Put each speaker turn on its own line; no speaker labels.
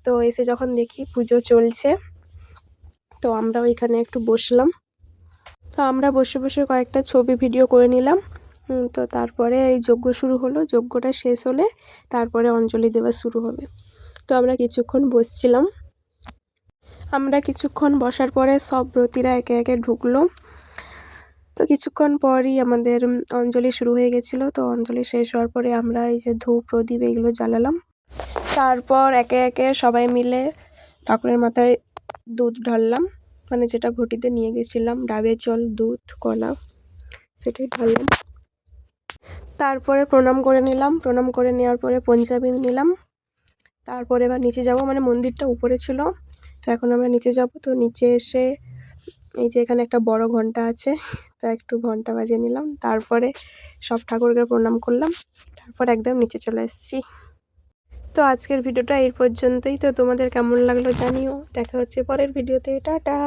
তো এসে যখন দেখি পুজো চলছে, তো আমরাও এখানে একটু বসলাম। তো আমরা বসে বসে কয়েকটা ছবি ভিডিও করে নিলাম। তো তারপরে এই যজ্ঞ শুরু হলো। যজ্ঞটা শেষ হলে তারপরে অঞ্জলি দেওয়া শুরু হবে। তো আমরা কিছুক্ষণ বসছিলাম। আমরা কিছুক্ষণ বসার পরে সব ব্রতীরা একে একে ঢুকলো। তো কিছুক্ষণ পরই আমাদের অঞ্জলি শুরু হয়ে গেছিলো। তো অঞ্জলি শেষ হওয়ার পরে আমরা এই যে ধূপ প্রদীপ এগুলো জ্বালালাম। তারপর একে একে সবাই মিলে ঠাকুরের মাথায় দুধ ঢাললাম, মানে যেটা ঘটিতে নিয়ে গেছিলাম, ডাবের জল, দুধ, কলা, সেটাই ঢাললাম। তারপরে প্রণাম করে নিলাম। প্রণাম করে নেওয়ার পরে পঞ্চামৃত নিলাম। তারপরে এবার নিচে যাব, মানে মন্দিরটা উপরে ছিল, তো এখন আমরা নিচে যাব। তো নিচে এসে এই যে এখানে একটা বড় ঘন্টা আছে, তো একটু ঘন্টা বাজিয়ে নিলাম। তারপরে সব ঠাকুরকে প্রণাম করলাম। তারপর একদম নিচে চলে এসেছি। তো আজকের ভিডিওটা এই পর্যন্তই। তো তোমাদের কেমন লাগলো জানিও। দেখা হচ্ছে পরের ভিডিওতে। টাটা।